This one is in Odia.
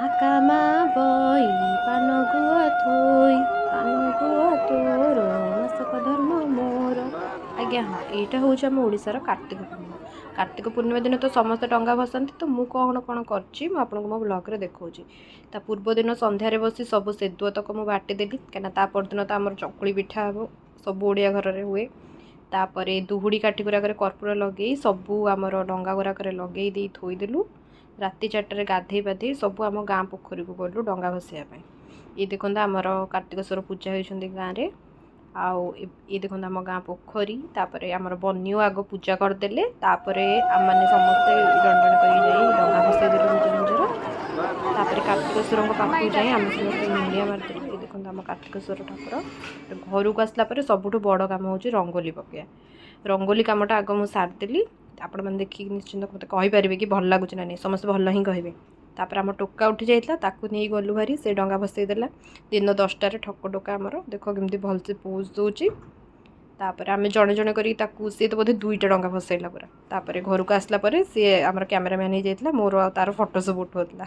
ଆକାମା ବଇ ପାନ ଗୁଆ ଥୋଇ ପାନ ଗୁଆ ତୋର ମାସକ ଧର୍ମ ମୋର। ଆଜ୍ଞା ହଁ, ଏଇଟା ହେଉଛି ଆମ ଓଡ଼ିଶାର କାର୍ତ୍ତିକ ପୂର୍ଣ୍ଣିମା। କାର୍ତ୍ତିକ ପୂର୍ଣ୍ଣିମା ଦିନ ତ ସମସ୍ତେ ଡଙ୍ଗା ଭସାନ୍ତି, ତ ମୁଁ କ'ଣ କ'ଣ କରିଛି ମୁଁ ଆପଣଙ୍କୁ ମୋ ବ୍ଲଗ୍ରେ ଦେଖାଉଛି। ତା ପୂର୍ବଦିନ ସନ୍ଧ୍ୟାରେ ବସି ସବୁ ସେଦୁଅ ତକ ମୁଁ ବାଟିଦେଲି, କାହିଁକିନା ତା ପରଦିନ ତ ଆମର ଚକୁଳି ପିଠା ହେବ, ସବୁ ଓଡ଼ିଆ ଘରରେ ହୁଏ। ତାପରେ ଦୁହୁଡ଼ି କାଠି ଗୁଡ଼ାକରେ କର୍ପୂର ଲଗେଇ ସବୁ ଆମର ଡଙ୍ଗା ଗୁଡ଼ାକରେ ଲଗେଇ ଦେଇ ଥୋଇଦେଲୁ। ରାତି 4ଟାରେ ଗାଧେଇ ପାଧେଇ ସବୁ ଆମ ଗାଁ ପୋଖରୀକୁ ଗଲୁ ଡଙ୍ଗା ଭସାଇବା ପାଇଁ। ଇଏ ଦେଖନ୍ତୁ ଆମର କାର୍ତ୍ତିକେଶ୍ୱର ପୂଜା ହେଉଛନ୍ତି ଗାଁରେ। ଆଉ ଇଏ ଦେଖନ୍ତୁ ଆମ ଗାଁ ପୋଖରୀ। ତାପରେ ଆମର ବନ୍ୟୁ ଆଗ ପୂଜା କରିଦେଲେ, ତାପରେ ଆମମାନେ ସମସ୍ତେ ଜଣେ ଜଣେ କରିକି ଯାଇ ଡଙ୍ଗା ଭସେଇ ଦେଲୁ ନିଜ ନିଜର। ତାପରେ କାର୍ତ୍ତିକେଶ୍ୱରଙ୍କ ପାଖକୁ ଯାଇ ଆମେ ସମସ୍ତେ ମୁଣ୍ଡିଆ ମାରିଦେଲୁ। ଇଏ ଦେଖନ୍ତୁ ଆମ କାର୍ତ୍ତିକେଶ୍ୱର ଠାକୁର। ଘରକୁ ଆସିଲା ପରେ ସବୁଠୁ ବଡ଼ କାମ ହେଉଛି ରଙ୍ଗୋଲି ପକାଇବା। ରଙ୍ଗୋଲି କାମଟା ଆଗ ମୁଁ ସାରିଦେଲି। ଆପଣମାନେ ଦେଖିକି ନିଶ୍ଚିନ୍ତ ମୋତେ କହିପାରିବେ କି ଭଲ ଲାଗୁଛି ନା ନାହିଁ, ସମସ୍ତେ ଭଲ ହିଁ କହିବେ। ତାପରେ ଆମ ଟୋକା ଉଠି ଯାଇଥିଲା, ତାକୁ ନେଇ ଗଲୁ ଭାରି, ସେ ଡଙ୍ଗା ଭସେଇ ଦେଲା। ଦିନ 10ଟାରେ ଠକ ଟୋକା ଆମର, ଦେଖ କେମିତି ଭଲସେ ପୋଜ୍ ଦେଉଛି। ତାପରେ ଆମେ ଜଣେ ଜଣେ କରିକି ତାକୁ, ସିଏ ତ ବୋଧେ 2ଟା ଡଙ୍ଗା ଭସେଇଲା ପୁରା। ତାପରେ ଘରକୁ ଆସିଲା ପରେ ସିଏ ଆମର କ୍ୟାମେରାମ୍ୟାନ୍ ହେଇଯାଇଥିଲା, ମୋର ଆଉ ତାର ଫଟୋ ସବୁ ଉଠାଉଥିଲା।